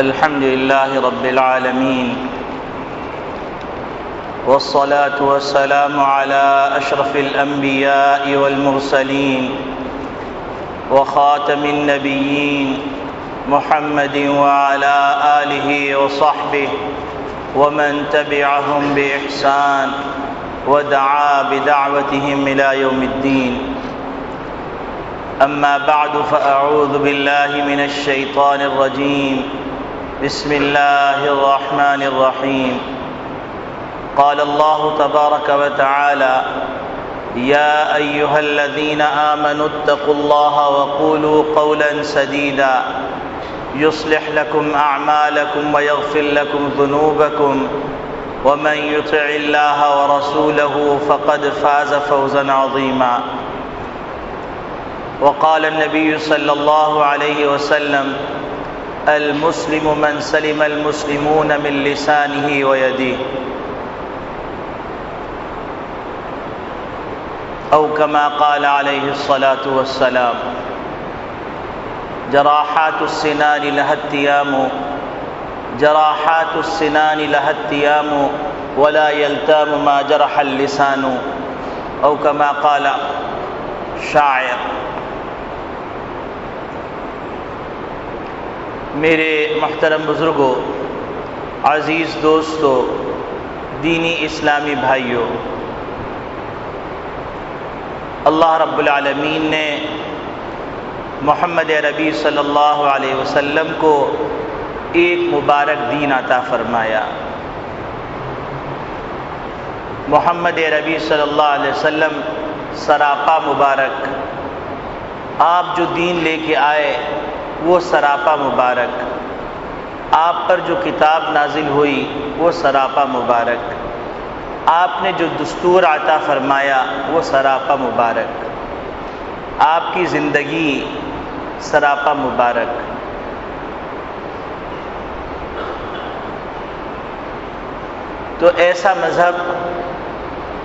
الحمد لله رب العالمين، والصلاة والسلام على أشرف الأنبياء والمرسلين وخاتم النبيين محمد وعلى آله وصحبه ومن تبعهم بإحسان ودعا بدعوتهم إلى يوم الدين. أما بعد فأعوذ بالله من الشيطان الرجيم. بسم الله الرحمن الرحيم. قال الله تبارك وتعالى: يا أيها الذين آمنوا اتقوا الله وقولوا قولا سديدا يصلح لكم أعمالكم ويغفر لكم ذنوبكم ومن يطع الله ورسوله فقد فاز فوزا عظيما. وقال النبي صلى الله عليه وسلم: المسلم من سلم المسلمون من لسانه ويده، أو كما قال عليه الصلاة والسلام: جراحات السنان لها التيام، جراحات السنان لها التيام ولا يلتام ما جرح اللسان، أو كما قال شاعر. میرے محترم بزرگوں، عزیز دوستوں، دینی اسلامی بھائیوں، اللہ رب العالمین نے محمد عربی صلی اللہ علیہ وسلم کو ایک مبارک دین عطا فرمایا. محمد عربی صلی اللہ علیہ وسلم سراپا مبارک، آپ جو دین لے کے آئے وہ سراپا مبارک، آپ پر جو کتاب نازل ہوئی وہ سراپا مبارک، آپ نے جو دستور عطا فرمایا وہ سراپا مبارک، آپ کی زندگی سراپا مبارک. تو ایسا مذہب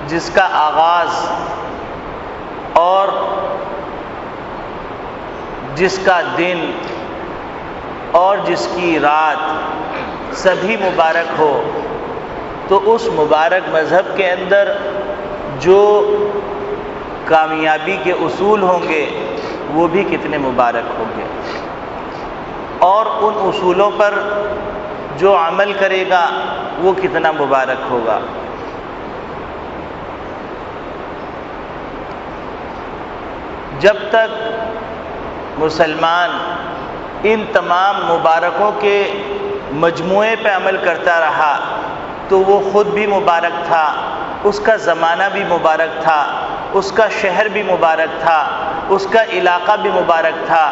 جس کا آغاز اور جس کا دن اور جس کی رات سبھی مبارک ہو، تو اس مبارک مذہب کے اندر جو کامیابی کے اصول ہوں گے وہ بھی کتنے مبارک ہوں گے، اور ان اصولوں پر جو عمل کرے گا وہ کتنا مبارک ہوگا. جب تک مسلمان ان تمام مبارکوں کے مجموعے پہ عمل کرتا رہا تو وہ خود بھی مبارک تھا، اس کا زمانہ بھی مبارک تھا، اس کا شہر بھی مبارک تھا، اس کا علاقہ بھی مبارک تھا،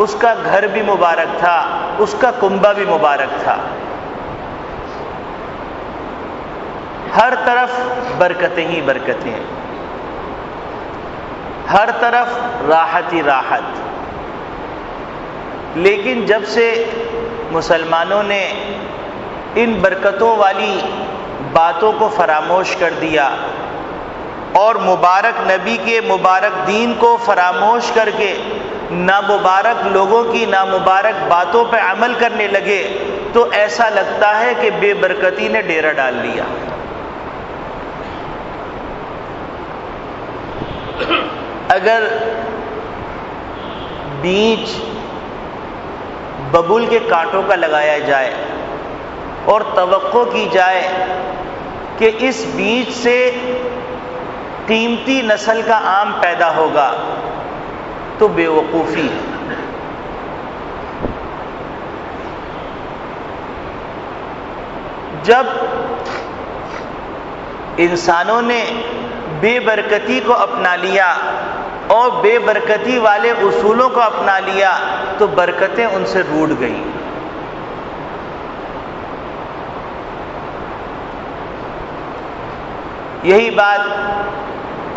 اس کا گھر بھی مبارک تھا، اس کا کنبہ بھی مبارک تھا. ہر طرف برکتیں ہی برکتیں، ہر طرف راحت ہی راحت. لیکن جب سے مسلمانوں نے ان برکتوں والی باتوں کو فراموش کر دیا اور مبارک نبی کے مبارک دین کو فراموش کر کے نامبارک لوگوں کی نامبارک باتوں پہ عمل کرنے لگے، تو ایسا لگتا ہے کہ بے برکتی نے ڈیرا ڈال لیا. اگر بیج ببول کے کانٹوں کا لگایا جائے اور توقع کی جائے کہ اس بیج سے قیمتی نسل کا آم پیدا ہوگا تو بے وقوفی. جب انسانوں نے بے برکتی کو اپنا لیا اور بے برکتی والے اصولوں کو اپنا لیا تو برکتیں ان سے روٹ گئیں. یہی بات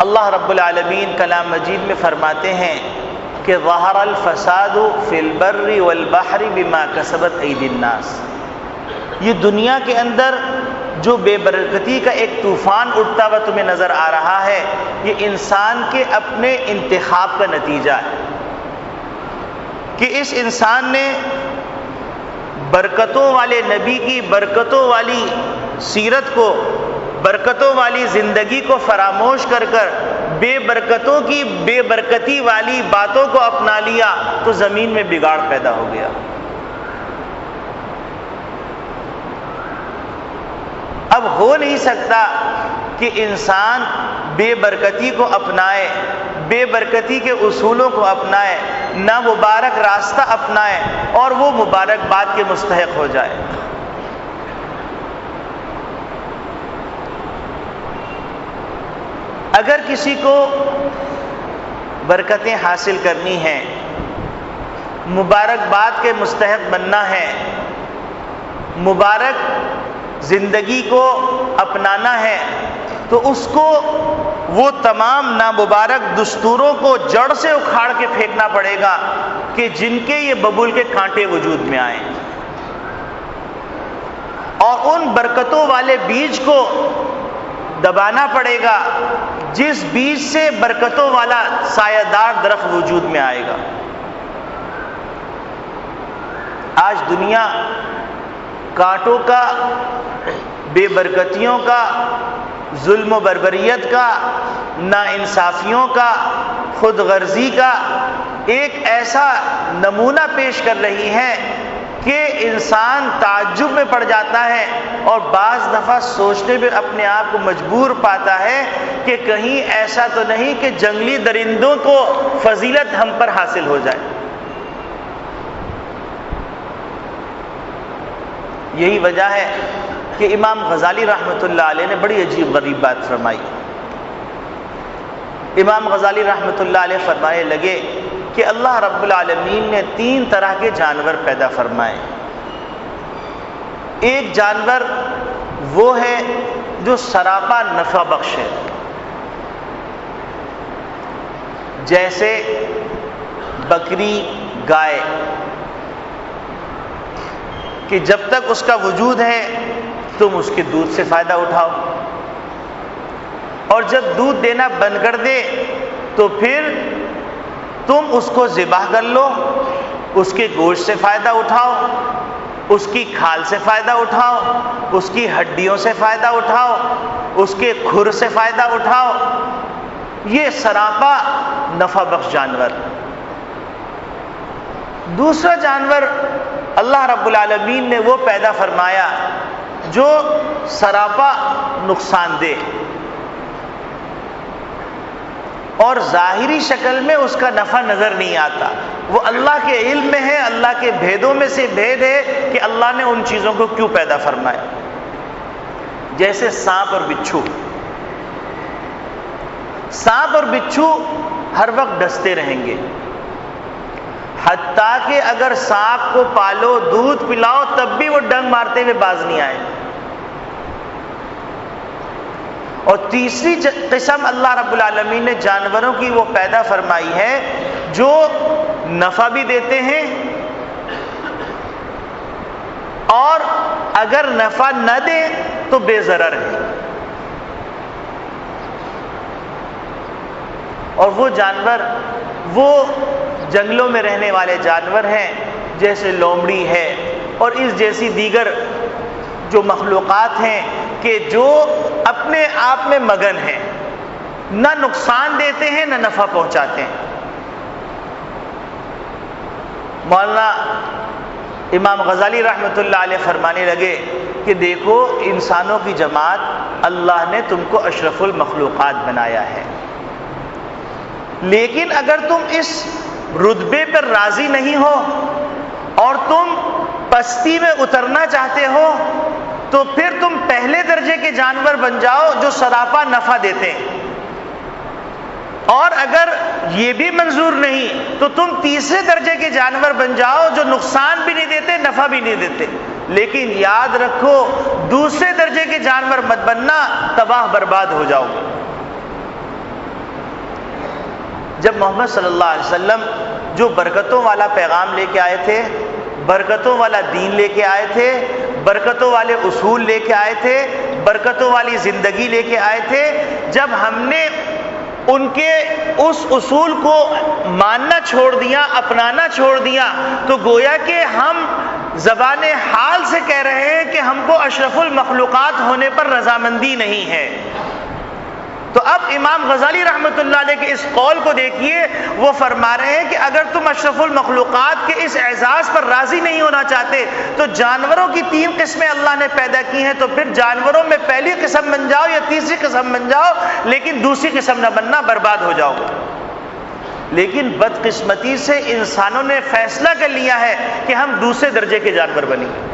اللہ رب العالمین کلام مجید میں فرماتے ہیں کہ ظہر الفساد فی البر والبحر بما کسبت ایدی الناس. یہ دنیا کے اندر جو بے برکتی کا ایک طوفان اٹھتا ہوا تمہیں نظر آ رہا ہے، یہ انسان کے اپنے انتخاب کا نتیجہ ہے کہ اس انسان نے برکتوں والے نبی کی برکتوں والی سیرت کو، برکتوں والی زندگی کو فراموش کر کر بے برکتوں کی بے برکتی والی باتوں کو اپنا لیا تو زمین میں بگاڑ پیدا ہو گیا۔ اب ہو نہیں سکتا کہ انسان بے برکتی کو اپنائے، بے برکتی کے اصولوں کو اپنائے، نہ مبارک راستہ اپنائے اور وہ مبارک بات کے مستحق ہو جائے۔ اگر کسی کو برکتیں حاصل کرنی ہیں، مبارک بات کے مستحق بننا ہے، مبارک زندگی کو اپنانا ہے، تو اس کو وہ تمام نامبارک دستوروں کو جڑ سے اکھاڑ کے پھینکنا پڑے گا کہ جن کے یہ ببول کے کانٹے وجود میں آئیں، اور ان برکتوں والے بیج کو دبانا پڑے گا جس بیج سے برکتوں والا سایہ دار درخت وجود میں آئے گا۔ آج دنیا کانٹوں کا، بے برکتیوں کا، ظلم و بربریت کا، ناانصافیوں کا، خود غرضی کا ایک ایسا نمونہ پیش کر رہی ہے کہ انسان تعجب میں پڑ جاتا ہے اور بعض دفعہ سوچنے میں اپنے آپ کو مجبور پاتا ہے کہ کہیں ایسا تو نہیں کہ جنگلی درندوں کو فضیلت ہم پر حاصل ہو جائے۔ یہی وجہ ہے کہ امام غزالی رحمۃ اللہ علیہ نے بڑی عجیب غریب بات فرمائی۔ امام غزالی رحمۃ اللہ علیہ فرمانے لگے کہ اللہ رب العالمین نے 3 طرح کے جانور پیدا فرمائے۔ ایک جانور وہ ہے جو سراپا نفع بخش ہے، جیسے بکری، گائے، کہ جب تک اس کا وجود ہے تم اس کے دودھ سے فائدہ اٹھاؤ، اور جب دودھ دینا بند کر دے تو پھر تم اس کو ذبح کر لو، اس کے گوشت سے فائدہ اٹھاؤ، اس کی کھال سے فائدہ اٹھاؤ، اس کی ہڈیوں سے فائدہ اٹھاؤ، اس کے کھر سے فائدہ اٹھاؤ۔ یہ سراپا نفع بخش جانور۔ دوسرا جانور اللہ رب العالمین نے وہ پیدا فرمایا جو سراپا نقصان دہ، اور ظاہری شکل میں اس کا نفع نظر نہیں آتا، وہ اللہ کے علم میں ہے، اللہ کے بھیدوں میں سے بھید ہے کہ اللہ نے ان چیزوں کو کیوں پیدا فرمایا۔ جیسے سانپ اور بچھو۔ سانپ اور بچھو ہر وقت ڈستے رہیں گے، حتیٰ کہ اگر سانپ کو پالو، دودھ پلاؤ، تب بھی وہ ڈنگ مارتے ہوئے باز نہیں آئے۔ اور تیسری قسم اللہ رب العالمین نے جانوروں کی وہ پیدا فرمائی ہے جو نفع بھی دیتے ہیں، اور اگر نفع نہ دے تو بے ضرر ہے۔ اور وہ جانور وہ جنگلوں میں رہنے والے جانور ہیں، جیسے لومڑی ہے اور اس جیسی دیگر جو مخلوقات ہیں کہ جو اپنے آپ میں مگن ہیں، نہ نقصان دیتے ہیں نہ نفع پہنچاتے ہیں۔ مولانا امام غزالی رحمۃ اللہ علیہ فرمانے لگے کہ دیکھو انسانوں کی جماعت، اللہ نے تم کو اشرف المخلوقات بنایا ہے، لیکن اگر تم اس رتبے پر راضی نہیں ہو اور تم پستی میں اترنا چاہتے ہو تو پھر تم پہلے درجے کے جانور بن جاؤ جو سراپا نفع دیتے ہیں، اور اگر یہ بھی منظور نہیں تو تم تیسرے درجے کے جانور بن جاؤ جو نقصان بھی نہیں دیتے، نفع بھی نہیں دیتے، لیکن یاد رکھو دوسرے درجے کے جانور مت بننا، تباہ برباد ہو جاؤ گے۔ جب محمد صلی اللہ علیہ وسلم جو برکتوں والا پیغام لے کے آئے تھے، برکتوں والا دین لے کے آئے تھے، برکتوں والے اصول لے کے آئے تھے، برکتوں والی زندگی لے کے آئے تھے، جب ہم نے ان کے اس اصول کو ماننا چھوڑ دیا، اپنانا چھوڑ دیا، تو گویا کہ ہم زبان حال سے کہہ رہے ہیں کہ ہم کو اشرف المخلوقات ہونے پر رضامندی نہیں ہے۔ تو اب امام غزالی رحمۃ اللہ علیہ کے اس قول کو دیکھیے، وہ فرما رہے ہیں کہ اگر تم اشرف المخلوقات کے اس اعزاز پر راضی نہیں ہونا چاہتے تو جانوروں کی 3 قسمیں اللہ نے پیدا کی ہیں، تو پھر جانوروں میں پہلی قسم بن جاؤ یا تیسری قسم بن جاؤ، لیکن دوسری قسم نہ بننا، برباد ہو جاؤ۔ لیکن بدقسمتی سے انسانوں نے فیصلہ کر لیا ہے کہ ہم دوسرے درجے کے جانور بنیں گے۔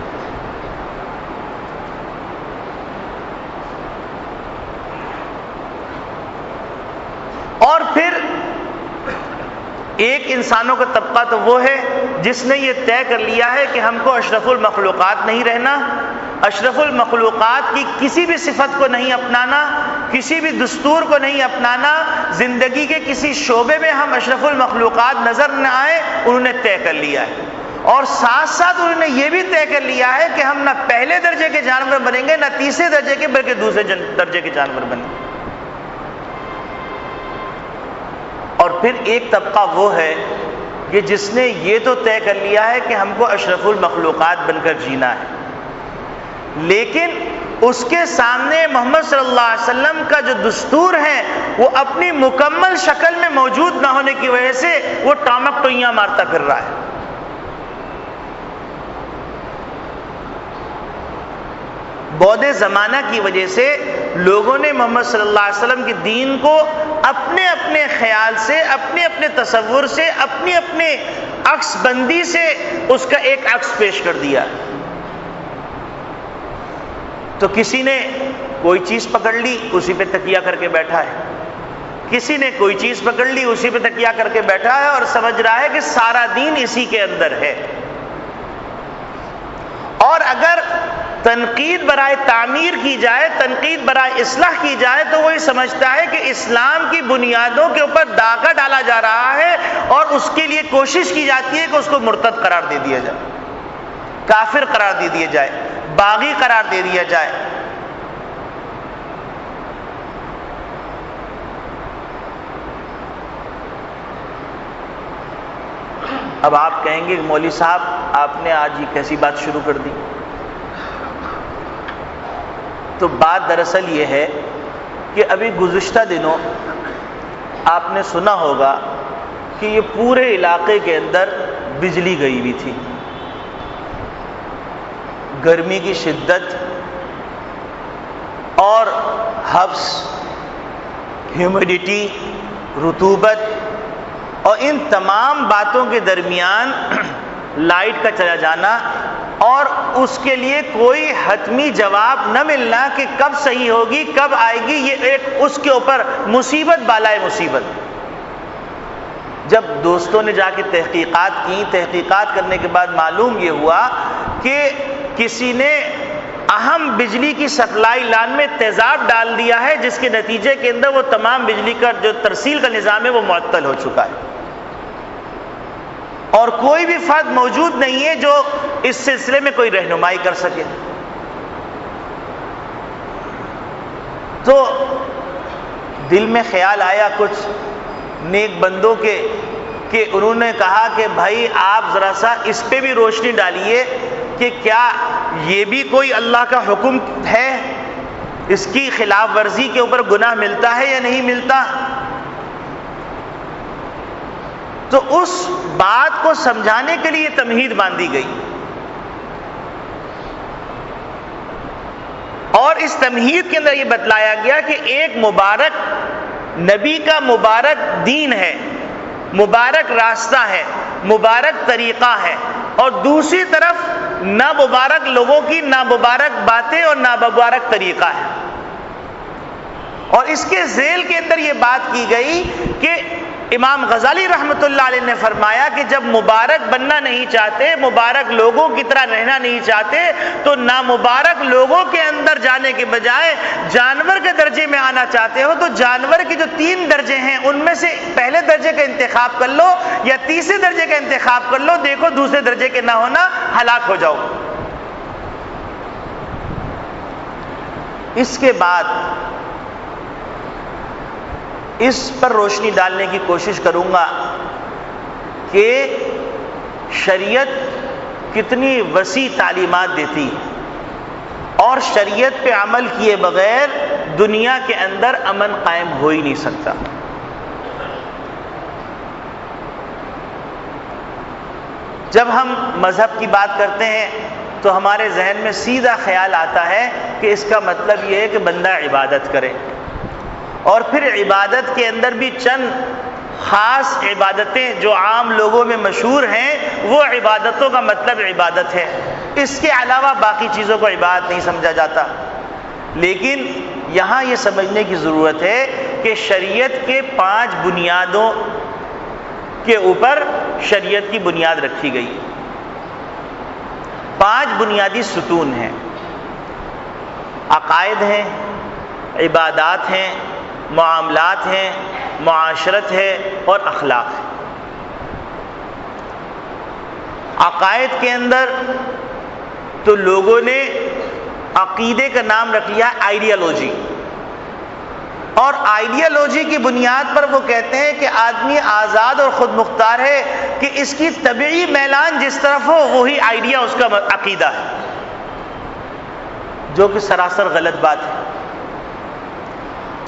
اور پھر ایک انسانوں کا طبقہ تو وہ ہے جس نے یہ طے کر لیا ہے کہ ہم کو اشرف المخلوقات نہیں رہنا، اشرف المخلوقات کی کسی بھی صفت کو نہیں اپنانا، کسی بھی دستور کو نہیں اپنانا، زندگی کے کسی شعبے میں ہم اشرف المخلوقات نظر نہ آئے، انہوں نے طے کر لیا ہے۔ اور ساتھ ساتھ انہوں نے یہ بھی طے کر لیا ہے کہ ہم نہ پہلے درجے کے جانور بنیں گے، نہ تیسرے درجے کے، بلکہ دوسرے درجے کے جانور بنیں گے۔ اور پھر ایک طبقہ وہ ہے کہ جس نے یہ تو طے کر لیا ہے کہ ہم کو اشرف المخلوقات بن کر جینا ہے، لیکن اس کے سامنے محمد صلی اللہ علیہ وسلم کا جو دستور ہے وہ اپنی مکمل شکل میں موجود نہ ہونے کی وجہ سے وہ ٹامک ٹوئیاں مارتا پھر رہا ہے۔ بعد زمانہ کی وجہ سے لوگوں نے محمد صلی اللہ علیہ وسلم کے دین کو اپنے اپنے خیال سے، اپنے اپنے تصور سے، اپنے اپنے عکس بندی سے اس کا ایک عکس پیش کر دیا۔ تو کسی نے کوئی چیز پکڑ لی، اسی پہ تکیہ کر کے بیٹھا ہے، کسی نے کوئی چیز پکڑ لی، اسی پہ تکیہ کر کے بیٹھا ہے، اور سمجھ رہا ہے کہ سارا دین اسی کے اندر ہے۔ اور اگر تنقید برائے تعمیر کی جائے، تنقید برائے اصلاح کی جائے، تو وہ یہ سمجھتا ہے کہ اسلام کی بنیادوں کے اوپر ڈاکہ ڈالا جا رہا ہے، اور اس کے لیے کوشش کی جاتی ہے کہ اس کو مرتد قرار دے دیا جائے، کافر قرار دے دیا جائے، باغی قرار دے دیا جائے۔ اب آپ کہیں گے کہ مولوی صاحب آپ نے آج یہ کیسی بات شروع کر دی؟ تو بات دراصل یہ ہے کہ ابھی گزشتہ دنوں آپ نے سنا ہوگا کہ یہ پورے علاقے کے اندر بجلی گئی ہوئی تھی، گرمی کی شدت اور حبس، ہیومیڈیٹی، رطوبت، اور ان تمام باتوں کے درمیان لائٹ کا چلا جانا اور اس کے لیے کوئی حتمی جواب نہ ملنا کہ کب صحیح ہوگی، کب آئے گی، یہ ایک اس کے اوپر مصیبت بالائے مصیبت۔ جب دوستوں نے جا کے تحقیقات کی، تحقیقات کرنے کے بعد معلوم یہ ہوا کہ کسی نے اہم بجلی کی سپلائی لائن میں تیزاب ڈال دیا ہے، جس کے نتیجے کے اندر وہ تمام بجلی کا جو ترسیل کا نظام ہے وہ معطل ہو چکا ہے، اور کوئی بھی فرد موجود نہیں ہے جو اس سلسلے میں کوئی رہنمائی کر سکے۔ تو دل میں خیال آیا کچھ نیک بندوں کے کہ انہوں نے کہا کہ بھائی آپ ذرا سا اس پہ بھی روشنی ڈالیے کہ کیا یہ بھی کوئی اللہ کا حکم ہے، اس کی خلاف ورزی کے اوپر گناہ ملتا ہے یا نہیں ملتا۔ تو اس بات کو سمجھانے کے لیے تمہید باندھی گئی، اور اس تمہید کے اندر یہ بتلایا گیا کہ ایک مبارک نبی کا مبارک دین ہے، مبارک راستہ ہے، مبارک طریقہ ہے، اور دوسری طرف نامبارک لوگوں کی نامبارک باتیں اور نامبارک طریقہ ہے۔ اور اس کے ذیل کے اندر یہ بات کی گئی کہ امام غزالی رحمۃ اللہ علیہ نے فرمایا کہ جب مبارک بننا نہیں چاہتے، مبارک لوگوں کی طرح رہنا نہیں چاہتے، تو نامبارک لوگوں کے اندر جانے کے بجائے جانور کے درجے میں آنا چاہتے ہو تو جانور کے جو 3 درجے ہیں ان میں سے پہلے درجے کا انتخاب کر لو یا تیسرے درجے کا انتخاب کر لو، دیکھو دوسرے درجے کے نہ ہونا، ہلاک ہو جاؤ۔ اس کے بعد اس پر روشنی ڈالنے کی کوشش کروں گا کہ شریعت کتنی وسیع تعلیمات دیتی ہے، اور شریعت پہ عمل کیے بغیر دنیا کے اندر امن قائم ہو ہی نہیں سکتا۔ جب ہم مذہب کی بات کرتے ہیں تو ہمارے ذہن میں سیدھا خیال آتا ہے کہ اس کا مطلب یہ ہے کہ بندہ عبادت کرے، اور پھر عبادت کے اندر بھی چند خاص عبادتیں جو عام لوگوں میں مشہور ہیں، وہ عبادتوں کا مطلب عبادت ہے، اس کے علاوہ باقی چیزوں کو عبادت نہیں سمجھا جاتا۔ لیکن یہاں یہ سمجھنے کی ضرورت ہے کہ شریعت کے 5 بنیادوں کے اوپر شریعت کی بنیاد رکھی گئی، 5 بنیادی ستون ہیں، عقائد ہیں، عبادات ہیں، معاملات ہیں، معاشرت ہے اور اخلاق ہے۔ عقائد کے اندر تو لوگوں نے عقیدے کا نام رکھ لیا آئیڈیالوجی، اور آئیڈیالوجی کی بنیاد پر وہ کہتے ہیں کہ آدمی آزاد اور خود مختار ہے، کہ اس کی طبعی میلان جس طرف ہو وہی آئیڈیا اس کا عقیدہ ہے، جو کہ سراسر غلط بات ہے۔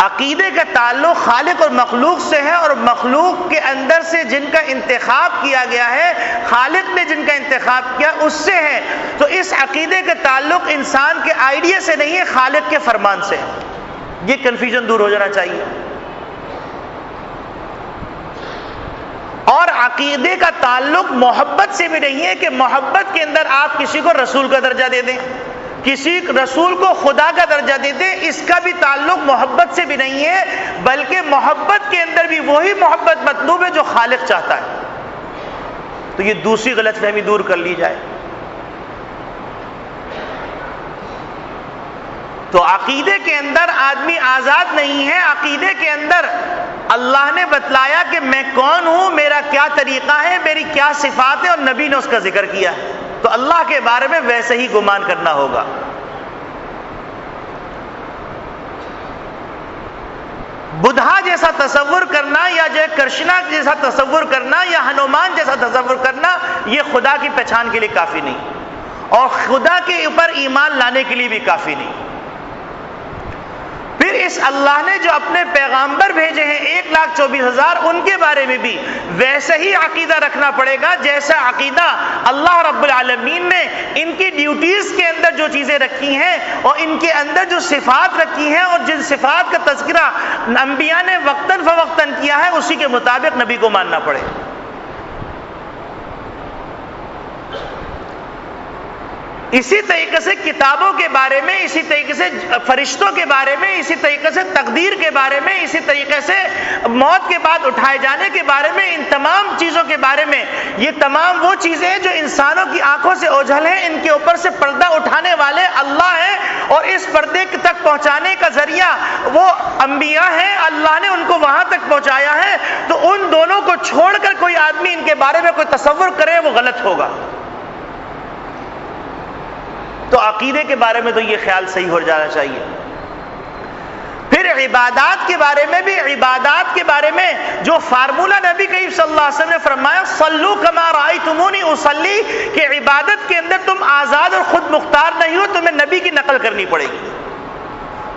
عقیدے کا تعلق خالق اور مخلوق سے ہے، اور مخلوق کے اندر سے جن کا انتخاب کیا گیا ہے، خالق نے جن کا انتخاب کیا اس سے ہے۔ تو اس عقیدے کا تعلق انسان کے آئیڈیا سے نہیں ہے، خالق کے فرمان سے ہے۔ یہ کنفیوژن دور ہو جانا چاہیے۔ اور عقیدے کا تعلق محبت سے بھی نہیں ہے کہ محبت کے اندر آپ کسی کو رسول کا درجہ دے دیں، کسی رسول کو خدا کا درجہ دے دیں، اس کا بھی تعلق محبت سے بھی نہیں ہے، بلکہ محبت کے اندر بھی وہی محبت مطلوب ہے جو خالق چاہتا ہے۔ تو یہ دوسری غلط فہمی دور کر لی جائے۔ تو عقیدے کے اندر آدمی آزاد نہیں ہے، عقیدے کے اندر اللہ نے بتلایا کہ میں کون ہوں، میرا کیا طریقہ ہے، میری کیا صفات ہے، اور نبی نے اس کا ذکر کیا ہے، تو اللہ کے بارے میں ویسے ہی گمان کرنا ہوگا۔ بدھا جیسا تصور کرنا، یا جو کرشنا جیسا تصور کرنا، یا ہنومان جیسا تصور کرنا، یہ خدا کی پہچان کے لیے کافی نہیں، اور خدا کے اوپر ایمان لانے کے لیے بھی کافی نہیں۔ پھر اس اللہ نے جو اپنے پیغامبر بھیجے ہیں 1,24,000، ان کے بارے میں بھی ویسے ہی عقیدہ رکھنا پڑے گا جیسا عقیدہ اللہ رب العالمین نے ان کی ڈیوٹیز کے اندر جو چیزیں رکھی ہیں، اور ان کے اندر جو صفات رکھی ہیں، اور جن صفات کا تذکرہ انبیاء نے وقتاً فوقتاً کیا ہے، اسی کے مطابق نبی کو ماننا پڑے۔ اسی طریقے سے کتابوں کے بارے میں، اسی طریقے سے فرشتوں کے بارے میں، اسی طریقے سے تقدیر کے بارے میں، اسی طریقے سے موت کے بعد اٹھائے جانے کے بارے میں، ان تمام چیزوں کے بارے میں، یہ تمام وہ چیزیں ہیں جو انسانوں کی آنکھوں سے اوجھل ہیں، ان کے اوپر سے پردہ اٹھانے والے اللہ ہیں، اور اس پردے تک پہنچانے کا ذریعہ وہ انبیاء ہیں، اللہ نے ان کو وہاں تک پہنچایا ہے۔ تو ان دونوں کو چھوڑ کر کوئی آدمی ان کے بارے میں کوئی تصور کرے وہ غلط ہوگا۔ تو عقیدے کے بارے میں تو یہ خیال صحیح ہو جانا چاہیے۔ پھر عبادات کے بارے میں بھی، عبادات کے بارے میں جو فارمولہ نبی کریم صلی اللہ علیہ وسلم نے فرمایا صلو کما رأیتمونی اصلی، کہ عبادت کے اندر تم آزاد اور خود مختار نہیں ہو، تمہیں نبی کی نقل کرنی پڑے گی۔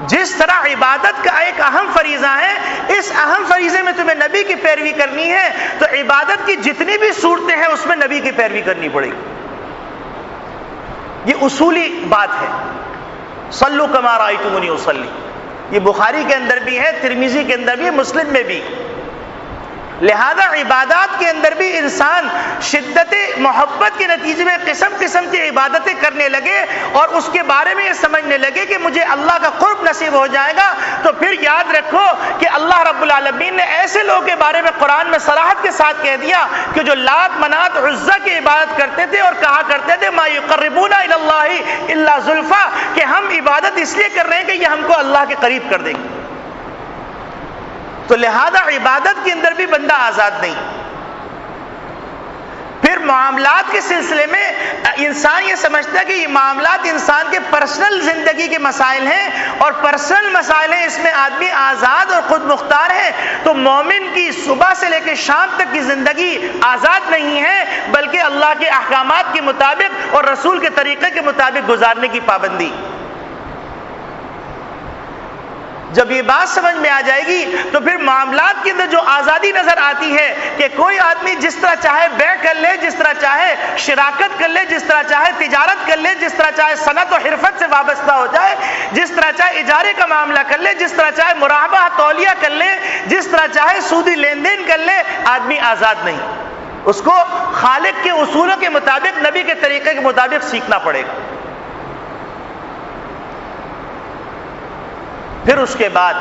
جس طرح عبادت کا ایک اہم فریضہ ہے، اس اہم فریضے میں تمہیں نبی کی پیروی کرنی ہے، تو عبادت کی جتنی بھی صورتیں ہیں اس میں نبی کی پیروی کرنی پڑے گی۔ یہ اصولی بات ہے، صلو کما رأیتمونی اصلی۔ یہ بخاری کے اندر بھی ہے، ترمذی کے اندر بھی ہے، مسلم میں بھی۔ لہذا عبادات کے اندر بھی انسان شدت محبت کے نتیجے میں قسم قسم کی عبادتیں کرنے لگے، اور اس کے بارے میں یہ سمجھنے لگے کہ مجھے اللہ کا قرب نصیب ہو جائے گا، تو پھر یاد رکھو کہ اللہ رب العالمین نے ایسے لوگوں کے بارے میں قرآن میں صراحت کے ساتھ کہہ دیا کہ جو لات منات عزا کی عبادت کرتے تھے اور کہا کرتے تھے ما یقربونا الی اللہ الا زلفا، کہ ہم عبادت اس لیے کر رہے ہیں کہ یہ ہم کو اللہ کے قریب کر دیں گے۔ تو لہذا عبادت کے اندر بھی بندہ آزاد نہیں۔ پھر معاملات کے سلسلے میں انسان یہ سمجھتا ہے کہ یہ معاملات انسان کے پرسنل زندگی کے مسائل ہیں اور پرسنل مسائل ہیں، اس میں آدمی آزاد اور خود مختار ہے، تو مومن کی صبح سے لے کے شام تک کی زندگی آزاد نہیں ہے، بلکہ اللہ کے احکامات کے مطابق اور رسول کے طریقے کے مطابق گزارنے کی پابندی۔ جب یہ بات سمجھ میں آ جائے گی تو پھر معاملات کے اندر جو آزادی نظر آتی ہے کہ کوئی آدمی جس طرح چاہے بیع کر لے، جس طرح چاہے شراکت کر لے، جس طرح چاہے تجارت کر لے، جس طرح چاہے صنعت و حرفت سے وابستہ ہو جائے، جس طرح چاہے اجارے کا معاملہ کر لے، جس طرح چاہے مراہبہ تولیہ کر لے، جس طرح چاہے سودی لین دین کر لے، آدمی آزاد نہیں، اس کو خالق کے اصولوں کے مطابق، نبی کے طریقے کے مطابق سیکھنا پڑے گا۔ پھر اس کے بعد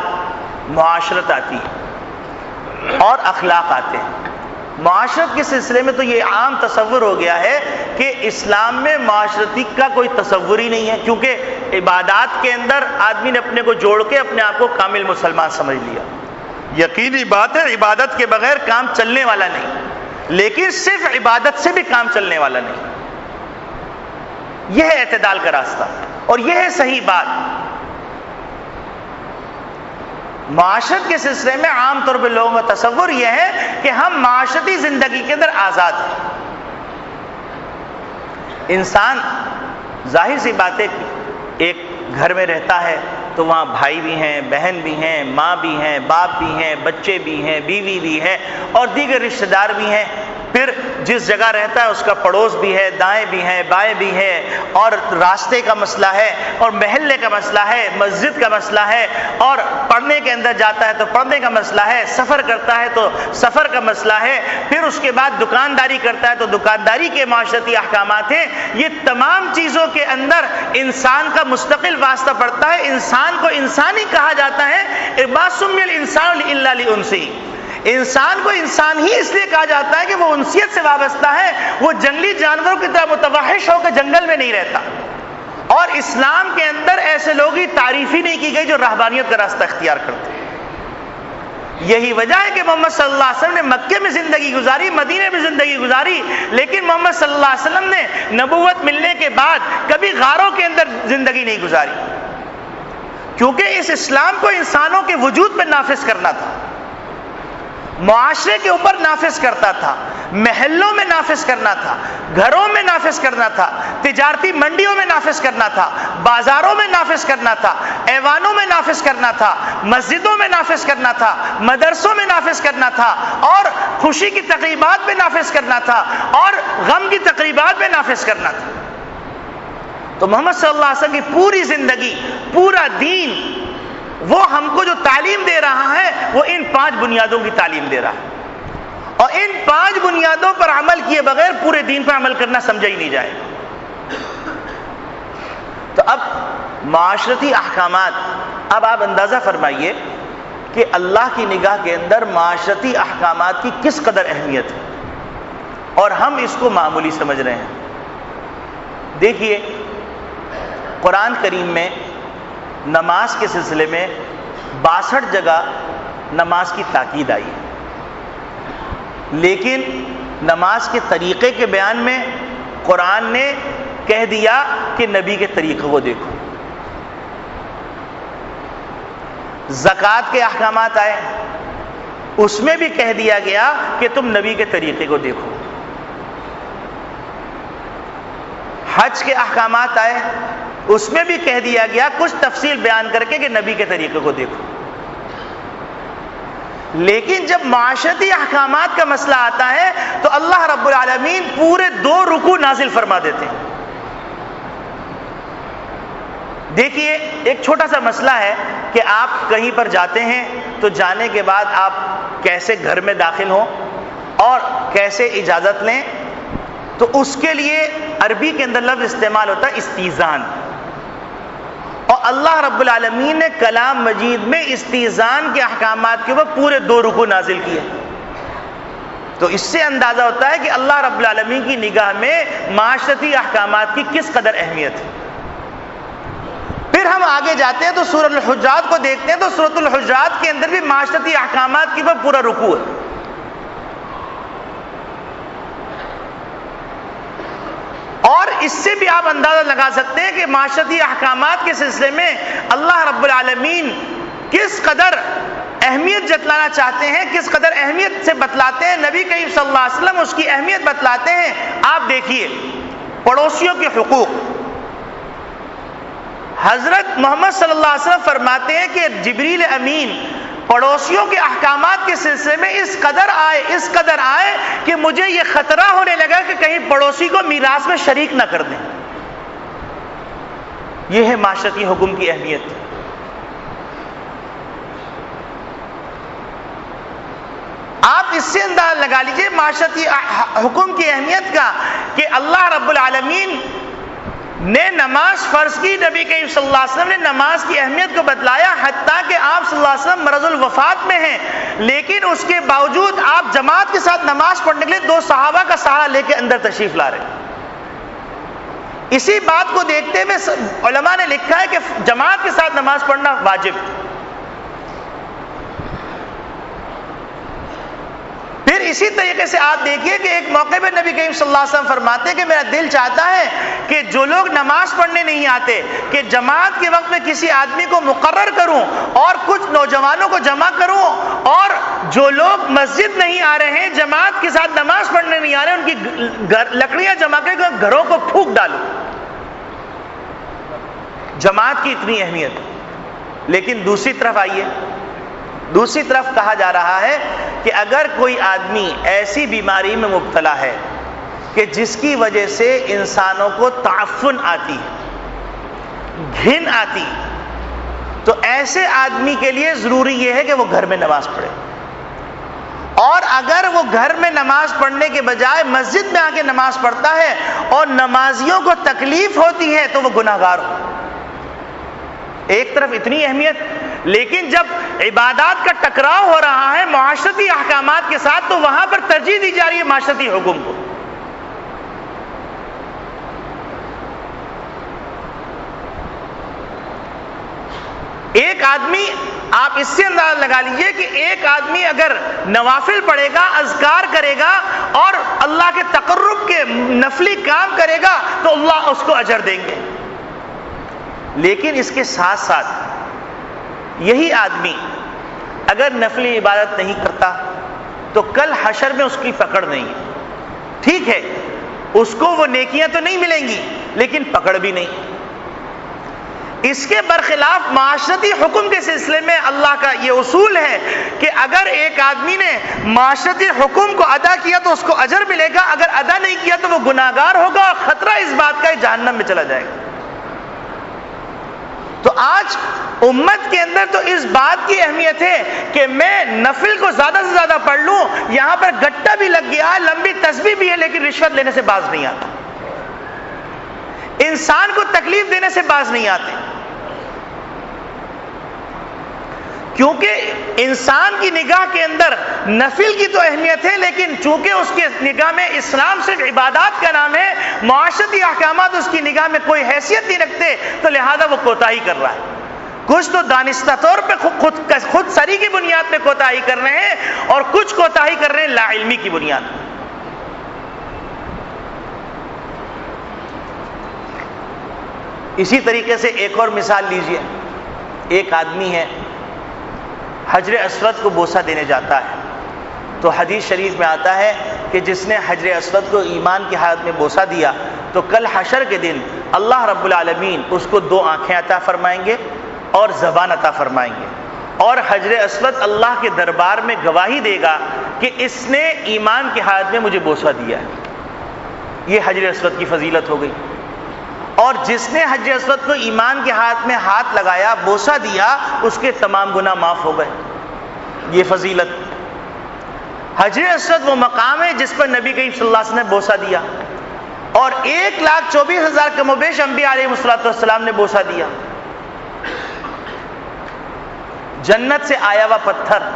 معاشرت آتی ہے اور اخلاق آتے ہیں۔ معاشرت کے سلسلے میں تو یہ عام تصور ہو گیا ہے کہ اسلام میں معاشرتی کا کوئی تصور ہی نہیں ہے، کیونکہ عبادات کے اندر آدمی نے اپنے کو جوڑ کے اپنے آپ کو کامل مسلمان سمجھ لیا۔ یقینی بات ہے عبادت کے بغیر کام چلنے والا نہیں، لیکن صرف عبادت سے بھی کام چلنے والا نہیں۔ یہ ہے اعتدال کا راستہ اور یہ ہے صحیح بات۔ معاشرت کے سلسلے میں عام طور پہ لوگوں کا تصور یہ ہے کہ ہم معاشرتی زندگی کے اندر آزاد ہیں۔ انسان ظاہر سی بات ہے ایک گھر میں رہتا ہے تو وہاں بھائی بھی ہیں، بہن بھی ہیں، ماں بھی ہیں، باپ بھی ہیں، بچے بھی ہیں، بیوی بھی ہے اور دیگر رشتہ دار بھی ہیں۔ پھر جس جگہ رہتا ہے اس کا پڑوس بھی ہے، دائیں بھی ہیں، بائیں بھی ہیں، اور راستے کا مسئلہ ہے اور محلے کا مسئلہ ہے، مسجد کا مسئلہ ہے، اور پڑھنے کے اندر جاتا ہے تو پڑھنے کا مسئلہ ہے، سفر کرتا ہے تو سفر کا مسئلہ ہے، پھر اس کے بعد دکانداری کرتا ہے تو دکانداری کے معاشرتی احکامات ہیں۔ یہ تمام چیزوں کے اندر انسان کا مستقل واسطہ پڑتا ہے، انسان کو انسان ہی کہا جاتا ہے۔ ما سمی الانسان الا لانسی، انسان کو انسان ہی اس لیے کہا جاتا ہے کہ وہ انسیت سے وابستہ ہے، وہ جنگلی جانوروں کی طرح متوحش ہو کے جنگل میں نہیں رہتا، اور اسلام کے اندر ایسے لوگ ہی تعریف ہی نہیں کی گئی جو رہبانیت کا راستہ اختیار کرتے ہیں۔ یہی وجہ ہے کہ محمد صلی اللہ علیہ وسلم نے مکے میں زندگی گزاری، مدینے میں زندگی گزاری، لیکن محمد صلی اللہ علیہ وسلم نے نبوت ملنے کے بعد کبھی غاروں کے اندر زندگی نہیں گزاری، کیونکہ اس اسلام کو انسانوں کے وجود پہ نافذ کرنا تھا، معاشرے کے اوپر نافذ کرتا تھا، محلوں میں نافذ کرنا تھا، گھروں میں نافذ کرنا تھا، تجارتی منڈیوں میں نافذ کرنا تھا، بازاروں میں نافذ کرنا تھا، ایوانوں میں نافذ کرنا تھا، مسجدوں میں نافذ کرنا تھا، مدرسوں میں نافذ کرنا تھا، اور خوشی کی تقریبات میں نافذ کرنا تھا، اور غم کی تقریبات میں نافذ کرنا تھا۔ تو محمد صلی اللہ علیہ وسلم کی پوری زندگی، پورا دین، وہ ہم کو جو تعلیم دے رہا ہے وہ ان 5 بنیادوں کی تعلیم دے رہا ہے، اور ان 5 بنیادوں پر عمل کیے بغیر پورے دین پر عمل کرنا سمجھا ہی نہیں جائے۔ تو اب معاشرتی احکامات، اب آپ اندازہ فرمائیے کہ اللہ کی نگاہ کے اندر معاشرتی احکامات کی کس قدر اہمیت ہے، اور ہم اس کو معمولی سمجھ رہے ہیں۔ دیکھیے قرآن کریم میں نماز کے سلسلے میں 62 جگہ نماز کی تاکید آئی ہے، لیکن نماز کے طریقے کے بیان میں قرآن نے کہہ دیا کہ نبی کے طریقے کو دیکھو۔ زکوٰۃ کے احکامات آئے، اس میں بھی کہہ دیا گیا کہ تم نبی کے طریقے کو دیکھو۔ حج کے احکامات آئے، اس میں بھی کہہ دیا گیا کچھ تفصیل بیان کر کے کہ نبی کے طریقے کو دیکھو۔ لیکن جب معاشرتی احکامات کا مسئلہ آتا ہے تو اللہ رب العالمین پورے 2 رکوع نازل فرما دیتے ہیں۔ دیکھیے ایک چھوٹا سا مسئلہ ہے کہ آپ کہیں پر جاتے ہیں تو جانے کے بعد آپ کیسے گھر میں داخل ہوں اور کیسے اجازت لیں، تو اس کے لیے عربی کے اندر لفظ استعمال ہوتا ہے استیزان، اور اللہ رب العالمین نے کلام مجید میں استیزان کے احکامات کے اوپر پورے 2 رکوع نازل کیے۔ تو اس سے اندازہ ہوتا ہے کہ اللہ رب العالمین کی نگاہ میں معاشرتی احکامات کی کس قدر اہمیت ہے۔ پھر ہم آگے جاتے ہیں تو سورۃ الحجرات کو دیکھتے ہیں تو سورۃ الحجرات کے اندر بھی معاشرتی احکامات کے اوپر پورا رکوع ہے۔ اس سے بھی آپ اندازہ لگا سکتے ہیں کہ معاشرتی احکامات کے سلسلے میں اللہ رب العالمین کس قدر اہمیت جتلانا چاہتے ہیں، کس قدر اہمیت سے بتلاتے ہیں۔ نبی کریم صلی اللہ علیہ وسلم اس کی اہمیت بتلاتے ہیں۔ آپ دیکھیے پڑوسیوں کے حقوق، حضرت محمد صلی اللہ علیہ وسلم فرماتے ہیں کہ جبریل امین پڑوسیوں کے احکامات کے سلسلے میں اس قدر آئے کہ مجھے یہ خطرہ ہونے لگا کہ کہیں پڑوسی کو میراث میں شریک نہ کر دیں۔ یہ ہے معاشرتی حکم کی اہمیت۔ آپ اس سے اندازہ لگا لیجئے معاشرتی حکم کی اہمیت کا کہ اللہ رب العالمین نے نماز فرض کی، نبی کریم صلی اللہ علیہ وسلم نے نماز کی اہمیت کو بتلایا، حتیٰ کہ آپ صلی اللہ علیہ وسلم مرض الوفات میں ہیں، لیکن اس کے باوجود آپ جماعت کے ساتھ نماز پڑھنے کے لیے 2 صحابہ کا سہارا لے کے اندر تشریف لا رہے ہیں۔ اسی بات کو دیکھتے ہوئے علماء نے لکھا ہے کہ جماعت کے ساتھ نماز پڑھنا واجب۔ پھر اسی طریقے سے آپ دیکھیے کہ ایک موقع پہ نبی کریم صلی اللہ علیہ وسلم فرماتے ہیں کہ میرا دل چاہتا ہے کہ جو لوگ نماز پڑھنے نہیں آتے کہ جماعت کے وقت میں کسی آدمی کو مقرر کروں اور کچھ نوجوانوں کو جمع کروں، اور جو لوگ مسجد نہیں آ رہے ہیں، جماعت کے ساتھ نماز پڑھنے نہیں آ رہے، ان کی لکڑیاں جمع کر کے گھروں کو پھونک ڈالوں۔ جماعت کی اتنی اہمیت۔ لیکن دوسری طرف آئیے، دوسری طرف کہا جا رہا ہے کہ اگر کوئی آدمی ایسی بیماری میں مبتلا ہے کہ جس کی وجہ سے انسانوں کو تعفن آتی، گھن آتی، تو ایسے آدمی کے لیے ضروری یہ ہے کہ وہ گھر میں نماز پڑھے، اور اگر وہ گھر میں نماز پڑھنے کے بجائے مسجد میں آ کے نماز پڑھتا ہے اور نمازیوں کو تکلیف ہوتی ہے تو وہ گناہگار ہو۔ ایک طرف اتنی اہمیت، لیکن جب عبادات کا ٹکراؤ ہو رہا ہے معاشرتی احکامات کے ساتھ تو وہاں پر ترجیح دی جا رہی ہے معاشرتی حکم کو۔ ایک آدمی، آپ اس سے اندازہ لگا لیجئے کہ ایک آدمی اگر نوافل پڑھے گا، اذکار کرے گا اور اللہ کے تقرب کے نفلی کام کرے گا تو اللہ اس کو اجر دیں گے، لیکن اس کے ساتھ ساتھ یہی آدمی اگر نفلی عبادت نہیں کرتا تو کل حشر میں اس کی پکڑ نہیں ہے۔ ٹھیک ہے، اس کو وہ نیکیاں تو نہیں ملیں گی لیکن پکڑ بھی نہیں۔ اس کے برخلاف معاشرتی حکم کے سلسلے میں اللہ کا یہ اصول ہے کہ اگر ایک آدمی نے معاشرتی حکم کو ادا کیا تو اس کو اجر ملے گا، اگر ادا نہیں کیا تو وہ گناہگار ہوگا اور خطرہ اس بات کا جہنم میں چلا جائے گا۔ تو آج امت کے اندر تو اس بات کی اہمیت ہے کہ میں نفل کو زیادہ سے زیادہ پڑھ لوں، یہاں پر گٹا بھی لگ گیا ہے، لمبی تسبیح بھی ہے، لیکن رشوت لینے سے باز نہیں آتا، انسان کو تکلیف دینے سے باز نہیں آتے، کیونکہ انسان کی نگاہ کے اندر نفل کی تو اہمیت ہے، لیکن چونکہ اس کے نگاہ میں اسلام صرف عبادات کا نام ہے، معاشرتی احکامات اس کی نگاہ میں کوئی حیثیت نہیں رکھتے، تو لہذا وہ کوتاہی کر رہا ہے۔ کچھ تو دانستہ طور پہ خود سری کی بنیاد پہ کوتاہی کر رہے ہیں، اور کچھ کوتاہی کر رہے ہیں لا علمی کی بنیاد پہ۔ اسی طریقے سے ایک اور مثال لیجئے، ایک آدمی ہے حجر اسود کو بوسہ دینے جاتا ہے، تو حدیث شریف میں آتا ہے کہ جس نے حجر اسود کو ایمان کی حالت میں بوسہ دیا تو کل حشر کے دن اللہ رب العالمین اس کو 2 آنکھیں عطا فرمائیں گے اور زبان عطا فرمائیں گے، اور حجر اسود اللہ کے دربار میں گواہی دے گا کہ اس نے ایمان کی حالت میں مجھے بوسہ دیا ہے۔ یہ حجر اسود کی فضیلت ہو گئی۔ اور جس نے حجر اسود کو ایمان کے ہاتھ میں ہاتھ لگایا، بوسہ دیا، اس کے تمام گناہ معاف ہو گئے۔ یہ فضیلت۔ حجر اسود وہ مقام ہے جس پر نبی کریم صلی اللہ علیہ وسلم نے بوسہ دیا، اور 1,24,000 کم و بیش انبیاء علیہ السلام نے بوسہ دیا۔ جنت سے آیا ہوا پتھر،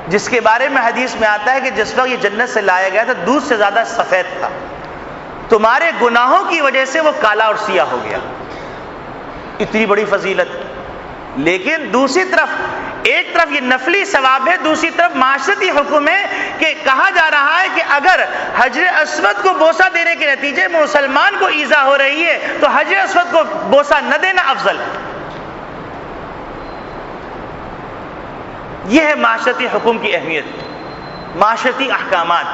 جس کے بارے میں حدیث میں آتا ہے کہ جس وقت یہ جنت سے لایا گیا تھا دودھ سے زیادہ سفید تھا، تمہارے گناہوں کی وجہ سے وہ کالا اور سیاہ ہو گیا۔ اتنی بڑی فضیلت۔ لیکن دوسری طرف، ایک طرف یہ نفلی ثواب ہے، دوسری طرف معاشرتی حکم ہے کہ کہا جا رہا ہے کہ اگر حجر اسود کو بوسہ دینے کے نتیجے میں مسلمان کو ایذا ہو رہی ہے تو حجر اسود کو بوسہ نہ دینا افضل ہے۔ یہ ہے معاشرتی حکم کی اہمیت، معاشرتی احکامات۔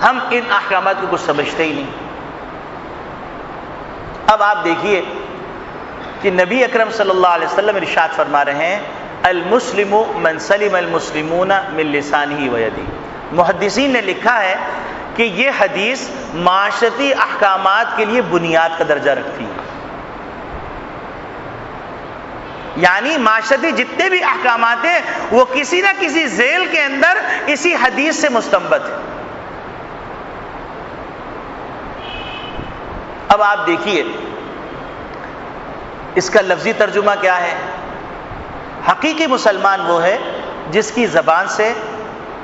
ہم ان احکامات کو کچھ سمجھتے ہی نہیں۔ اب آپ دیکھیے کہ نبی اکرم صلی اللہ علیہ وسلم ارشاد فرما رہے ہیں المسلم من سلم المسلمون من لسانہ و یدہ۔ محدثین نے لکھا ہے کہ یہ حدیث معاشرتی احکامات کے لیے بنیاد کا درجہ رکھتی ہے، یعنی معاشرتی جتنے بھی احکامات ہیں وہ کسی نہ کسی ذیل کے اندر اسی حدیث سے مستنبت ہے۔ اب آپ دیکھیے اس کا لفظی ترجمہ کیا ہے۔ حقیقی مسلمان وہ ہے جس کی زبان سے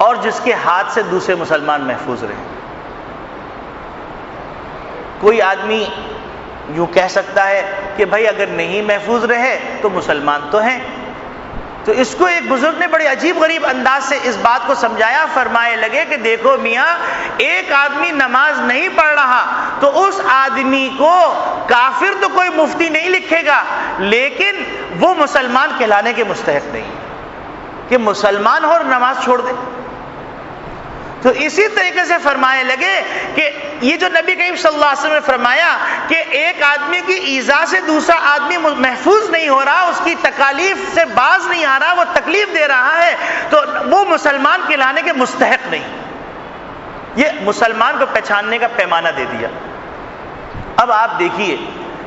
اور جس کے ہاتھ سے دوسرے مسلمان محفوظ رہیں۔ کوئی آدمی یوں کہہ سکتا ہے کہ بھائی اگر نہیں محفوظ رہے تو مسلمان تو ہیں، تو اس کو ایک بزرگ نے بڑے عجیب غریب انداز سے اس بات کو سمجھایا، فرمائے لگے کہ دیکھو میاں، ایک آدمی نماز نہیں پڑھ رہا تو اس آدمی کو کافر تو کوئی مفتی نہیں لکھے گا، لیکن وہ مسلمان کہلانے کے مستحق نہیں کہ مسلمان ہو اور نماز چھوڑ دے۔ تو اسی طریقے سے فرمائے لگے کہ یہ جو نبی کریم صلی اللہ علیہ وسلم نے فرمایا کہ ایک آدمی کی ایذا سے دوسرا آدمی محفوظ نہیں ہو رہا، اس کی تکالیف سے باز نہیں آ رہا، وہ تکلیف دے رہا ہے، تو وہ مسلمان کہلانے کے مستحق نہیں۔ یہ مسلمان کو پہچاننے کا پیمانہ دے دیا۔ اب آپ دیکھیے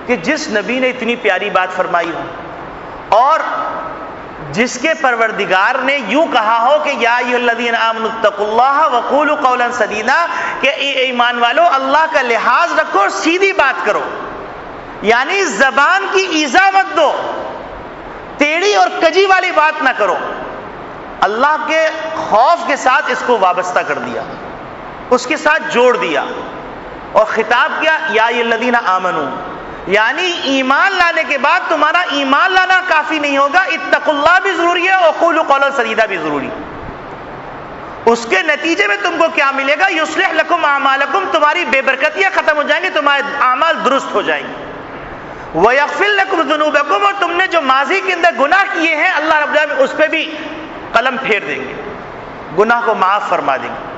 کہ جس نبی نے اتنی پیاری بات فرمائی ہو اور جس کے پروردگار نے یوں کہا ہو کہ یا ایھا الذین آمنوا اتقوا اللہ وقولوا قولا سدیدا، کہ اے ایمان والو اللہ کا لحاظ رکھو اور سیدھی بات کرو، یعنی زبان کی ایذا مت دو، ٹیڑھی اور کجی والی بات نہ کرو۔ اللہ کے خوف کے ساتھ اس کو وابستہ کر دیا، اس کے ساتھ جوڑ دیا اور خطاب کیا یا ایھا الذین آمنوا، یعنی ایمان لانے کے بعد تمہارا ایمان لانا کافی نہیں ہوگا، اتقوا اللہ بھی ضروری ہے اور قولوا قولا سدیدا بھی ضروری۔ اس کے نتیجے میں تم کو کیا ملے گا؟ یصلح لکم اعمالکم، تمہاری بے برکتیاں ختم ہو جائیں گی، تمہارے اعمال درست ہو جائیں گے، ویغفر لکم ذنوبکم، اور تم نے جو ماضی کے اندر گناہ کیے ہیں اللہ رب العالمین اس پہ بھی قلم پھیر دیں گے، گناہ کو معاف فرما دیں گے۔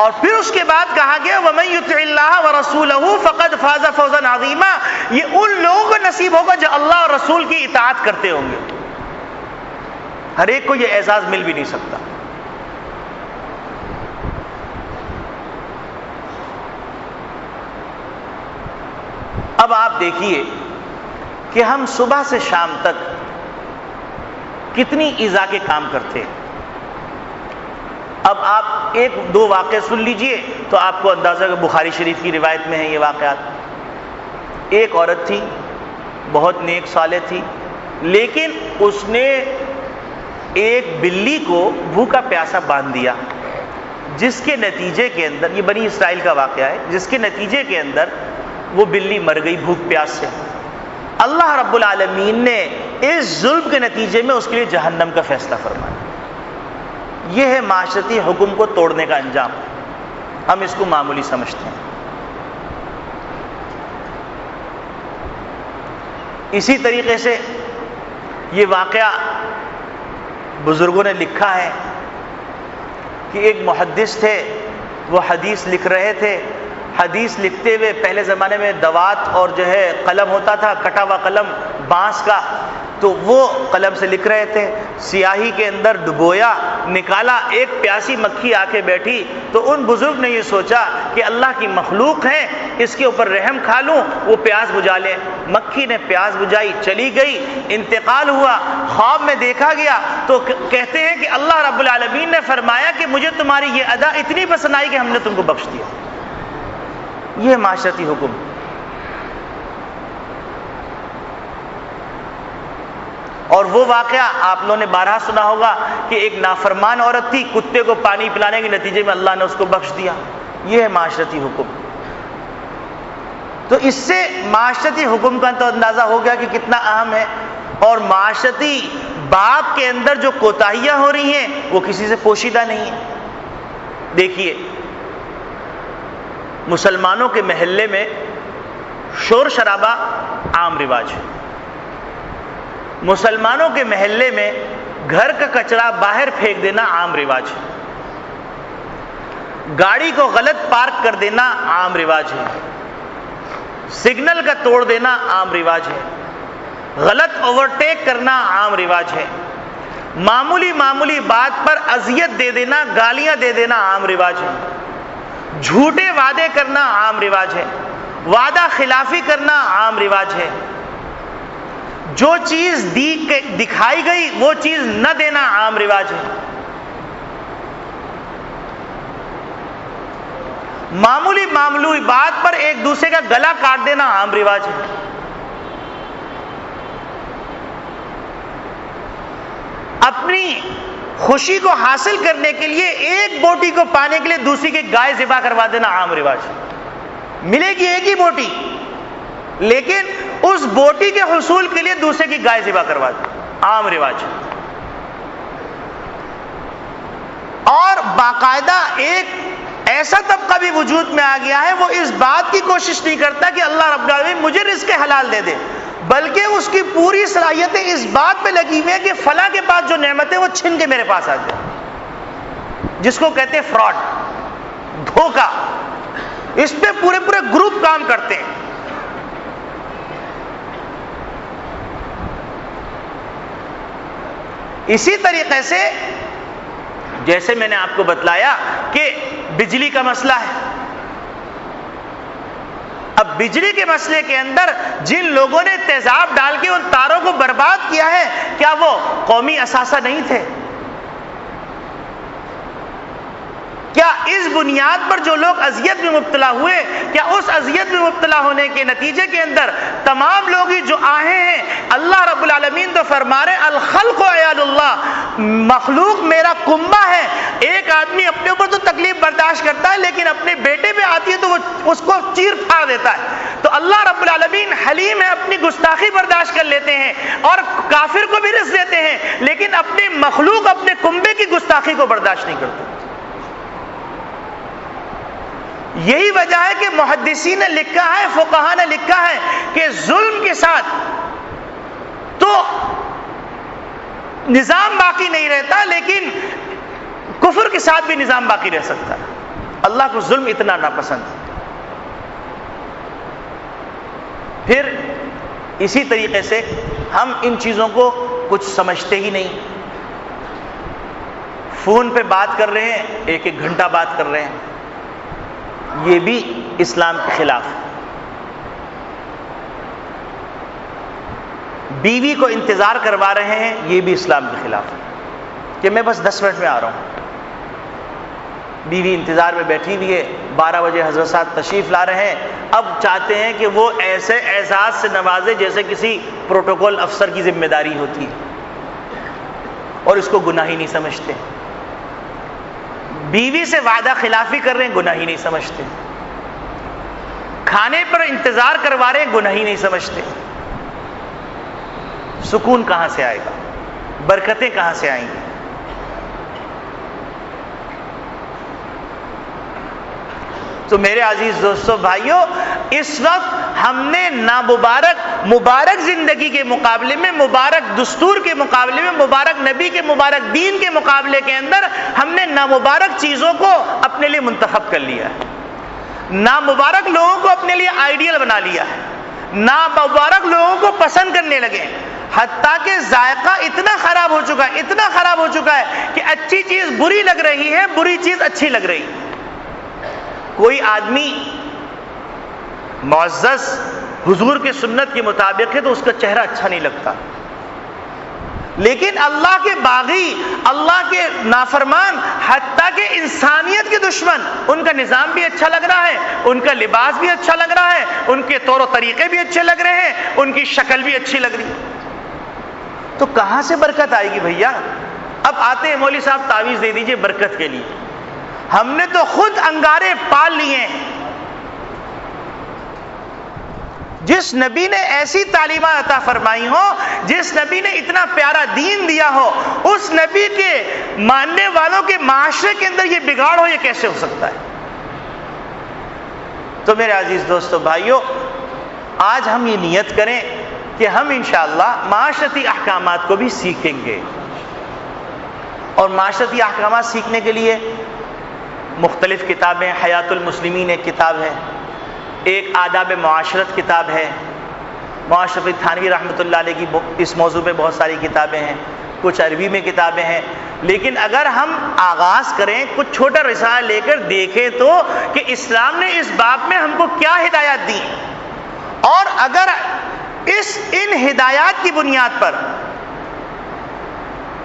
اور پھر اس کے بعد کہا گیا وَمَن يُطِعِ اللَّهَ وَرَسُولَهُ فَقَدْ فَازَ فَوْزًا عَظِيمًا، یہ ان لوگوں کو نصیب ہوگا جو اللہ اور رسول کی اطاعت کرتے ہوں گے۔ ہر ایک کو یہ اعزاز مل بھی نہیں سکتا۔ اب آپ دیکھیے کہ ہم صبح سے شام تک کتنی ایذا کے کام کرتے ہیں۔ اب آپ ایک دو واقعے سن لیجئے تو آپ کو اندازہ کہ بخاری شریف کی روایت میں ہیں یہ واقعات۔ ایک عورت تھی، بہت نیک صالح تھی، لیکن اس نے ایک بلی کو بھوکا پیاسا باندھ دیا، جس کے نتیجے کے اندر، یہ بنی اسرائیل کا واقعہ ہے، جس کے نتیجے کے اندر وہ بلی مر گئی بھوک پیاس سے۔ اللہ رب العالمین نے اس ظلم کے نتیجے میں اس کے لیے جہنم کا فیصلہ فرمایا۔ یہ ہے معاشرتی حکم کو توڑنے کا انجام۔ ہم اس کو معمولی سمجھتے ہیں۔ اسی طریقے سے یہ واقعہ بزرگوں نے لکھا ہے کہ ایک محدث تھے، وہ حدیث لکھ رہے تھے۔ حدیث لکھتے ہوئے پہلے زمانے میں دوات اور جو ہے قلم ہوتا تھا، کٹا ہوا قلم بانس کا، تو وہ قلم سے لکھ رہے تھے۔ سیاہی کے اندر ڈبویا، نکالا، ایک پیاسی مکھی آ کے بیٹھی، تو ان بزرگ نے یہ سوچا کہ اللہ کی مخلوق ہے، اس کے اوپر رحم کھا لوں، وہ پیاس بجھا لے۔ مکھی نے پیاس بجھائی، چلی گئی، انتقال ہوا، خواب میں دیکھا گیا تو کہتے ہیں کہ اللہ رب العالمین نے فرمایا کہ مجھے تمہاری یہ ادا اتنی پسند آئی کہ ہم نے تم کو بخش دیا۔ یہ معاشرتی حکم۔ اور وہ واقعہ آپ لوگوں نے بارہا سنا ہوگا کہ ایک نافرمان عورت تھی، کتے کو پانی پلانے کے نتیجے میں اللہ نے اس کو بخش دیا۔ یہ ہے معاشرتی حکم۔ تو اس سے معاشرتی حکم کا تو اندازہ ہو گیا کہ کتنا اہم ہے، اور معاشرتی باپ کے اندر جو کوتاہیاں ہو رہی ہیں وہ کسی سے پوشیدہ نہیں ہیں. دیکھیے مسلمانوں کے محلے میں شور شرابہ عام رواج ہے. مسلمانوں کے محلے میں گھر کا کچرا باہر پھینک دینا عام رواج ہے. گاڑی کو غلط پارک کر دینا عام رواج ہے. سگنل کا توڑ دینا عام رواج ہے. غلط اوورٹیک کرنا عام رواج ہے. معمولی بات پر اذیت دے دینا، گالیاں دے دینا عام رواج ہے. جھوٹے وعدے کرنا عام رواج ہے. وعدہ خلافی کرنا عام رواج ہے. جو چیز دکھائی گئی وہ چیز نہ دینا عام رواج ہے. معمولی بات پر ایک دوسرے کا گلا کاٹ دینا عام رواج ہے. اپنی خوشی کو حاصل کرنے کے لیے ایک بوٹی کو پانے کے لیے دوسری کی گائے ذبح کروا دینا عام رواج ہے. ملے گی ایک ہی بوٹی لیکن اس بوٹی کے حصول کے لیے دوسرے کی گائے ذبح کروا دینا عام رواج ہے. اور باقاعدہ ایک ایسا طبقہ بھی وجود میں آ گیا ہے وہ اس بات کی کوشش نہیں کرتا کہ اللہ رب العالمین مجھے رزق حلال دے دے، بلکہ اس کی پوری صلاحیتیں اس بات پہ لگی ہوئی ہیں کہ فلاں کے پاس جو نعمتیں وہ چھن کے میرے پاس آ جائے، جس کو کہتے ہیں فراڈ، دھوکہ. اس پہ پورے گروپ کام کرتے ہیں. اسی طریقے سے جیسے میں نے آپ کو بتلایا کہ بجلی کا مسئلہ ہے. اب بجلی کے مسئلے کے اندر جن لوگوں نے تیزاب ڈال کے ان تاروں کو برباد کیا ہے، کیا وہ قومی اثاثہ نہیں تھے؟ کیا اس بنیاد پر جو لوگ اذیت میں مبتلا ہوئے، کیا اس اذیت میں مبتلا ہونے کے نتیجے کے اندر تمام لوگ ہی جو آئے ہیں؟ اللہ رب العالمین تو فرما رہے الخلق عیال اللہ، مخلوق میرا کنبہ ہے. ایک آدمی اپنے اوپر تو تکلیف برداشت کرتا ہے لیکن اپنے بیٹے پہ آتی ہے تو وہ اس کو چیر پھاڑ دیتا ہے. تو اللہ رب العالمین حلیم ہے، اپنی گستاخی برداشت کر لیتے ہیں اور کافر کو بھی رزق دیتے ہیں، لیکن اپنی مخلوق اپنے کنبے کی گستاخی کو برداشت نہیں کرتے. یہی وجہ ہے کہ محدثین نے لکھا ہے، فقہاء نے لکھا ہے کہ ظلم کے ساتھ تو نظام باقی نہیں رہتا لیکن کفر کے ساتھ بھی نظام باقی رہ سکتا ہے. اللہ کو ظلم اتنا ناپسند ہے. پھر اسی طریقے سے ہم ان چیزوں کو کچھ سمجھتے ہی نہیں. فون پہ بات کر رہے ہیں، ایک گھنٹہ بات کر رہے ہیں، یہ بھی اسلام کے خلاف ہے. بیوی کو انتظار کروا رہے ہیں، یہ بھی اسلام کے خلاف ہے کہ میں بس 10 منٹ میں آ رہا ہوں. بیوی انتظار میں بیٹھی ہوئی ہے، 12 بجے حضرت صاحب تشریف لا رہے ہیں، اب چاہتے ہیں کہ وہ ایسے اعزاز سے نوازے جیسے کسی پروٹوکول افسر کی ذمہ داری ہوتی ہے، اور اس کو گناہ ہی نہیں سمجھتے. بیوی سے وعدہ خلافی کر رہے ہیں، گناہ ہی نہیں سمجھتے. کھانے پر انتظار کروا رہے ہیں، گناہ ہی نہیں سمجھتے. سکون کہاں سے آئے گا؟ برکتیں کہاں سے آئیں گی؟ تو میرے عزیز دوستو بھائیوں، اس وقت ہم نے مبارک زندگی کے مقابلے میں، مبارک دستور کے مقابلے میں، مبارک نبی کے مبارک دین کے مقابلے کے اندر ہم نے نامبارک چیزوں کو اپنے لیے منتخب کر لیا ہے. نامبارک لوگوں کو اپنے لیے آئیڈیل بنا لیا ہے. نامبارک لوگوں کو پسند کرنے لگے، حتیٰ کہ ذائقہ اتنا خراب ہو چکا ہے کہ اچھی چیز بری لگ رہی ہے، بری چیز اچھی لگ رہی ہے. کوئی آدمی معزز حضور کی سنت کے مطابق ہے تو اس کا چہرہ اچھا نہیں لگتا، لیکن اللہ کے باغی، اللہ کے نافرمان، حتیٰ کہ انسانیت کے دشمن، ان کا نظام بھی اچھا لگ رہا ہے، ان کا لباس بھی اچھا لگ رہا ہے، ان کے طور و طریقے بھی اچھے لگ رہے ہیں، ان کی شکل بھی اچھی لگ رہی ہے. تو کہاں سے برکت آئے گی بھیا؟ اب آتے ہیں مولوی صاحب تعویذ دے دیجئے برکت کے لیے. ہم نے تو خود انگارے پال لیے ہیں. جس نبی نے ایسی تعلیمات عطا فرمائی ہو، جس نبی نے اتنا پیارا دین دیا ہو، اس نبی کے ماننے والوں کے معاشرے کے اندر یہ بگاڑ ہو، یہ کیسے ہو سکتا ہے؟ تو میرے عزیز دوستو بھائیو، آج ہم یہ نیت کریں کہ ہم انشاءاللہ معاشرتی احکامات کو بھی سیکھیں گے، اور معاشرتی احکامات سیکھنے کے لیے مختلف کتابیں، حیات المسلمین ایک کتاب ہے، ایک آداب معاشرت کتاب ہے، معاشرفی تھانوی رحمۃ اللہ علیہ کی اس موضوع پہ بہت ساری کتابیں ہیں، کچھ عربی میں کتابیں ہیں، لیکن اگر ہم آغاز کریں کچھ چھوٹا رسالہ لے کر دیکھیں تو کہ اسلام نے اس باب میں ہم کو کیا ہدایات دی، اور اگر ان ہدایات کی بنیاد پر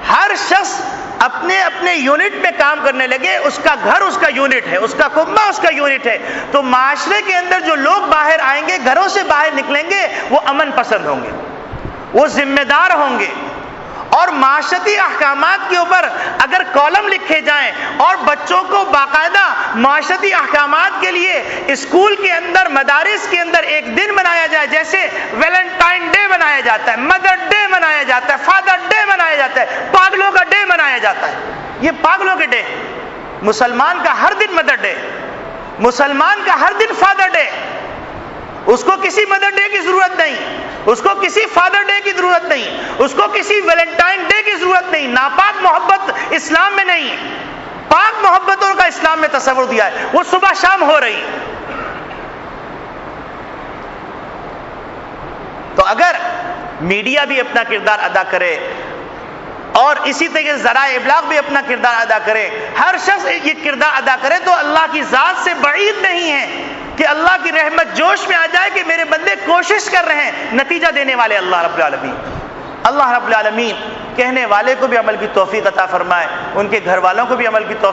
ہر شخص اپنے اپنے یونٹ میں کام کرنے لگے، اس کا گھر اس کا یونٹ ہے، اس کا کنبہ اس کا یونٹ ہے، تو معاشرے کے اندر جو لوگ باہر آئیں گے، گھروں سے باہر نکلیں گے، وہ امن پسند ہوں گے، وہ ذمہ دار ہوں گے۔ اور معاشرتی احکامات کے اوپر اگر کالم لکھے جائیں اور بچوں کو باقاعدہ معاشرتی احکامات کے لیے اسکول کے اندر، مدارس کے اندر ایک دن منایا جائے، جیسے ویلنٹائن ڈے منایا جاتا ہے، مدر ڈے منایا جاتا ہے، فادر ڈے منایا جاتا ہے، پاگلوں کا ڈے منایا جاتا ہے، یہ پاگلوں کے ڈے، مسلمان کا ہر دن مدر ڈے، مسلمان کا ہر دن فادر ڈے، اس کو کسی مدر ڈے کی ضرورت نہیں، اس کو کسی فادر ڈے کی ضرورت نہیں، اس کو کسی ویلنٹائن ڈے کی ضرورت نہیں۔ ناپاک محبت اسلام میں نہیں، پاک محبتوں کا اسلام میں تصور دیا ہے، وہ صبح شام ہو رہی۔ تو اگر میڈیا بھی اپنا کردار ادا کرے اور اسی طریقے سے ذرائع ابلاغ بھی اپنا کردار ادا کرے، ہر شخص یہ کردار ادا کرے، تو اللہ کی ذات سے بعید نہیں ہے کہ اللہ کی رحمت جوش میں آ جائے کہ میرے بندے کوشش کر رہے ہیں، نتیجہ دینے والے اللہ رب العالمین۔ اللہ رب العالمین کہنے والے کو بھی عمل کی توفیق عطا فرمائے، ان کے گھر والوں کو بھی عمل کی توفیق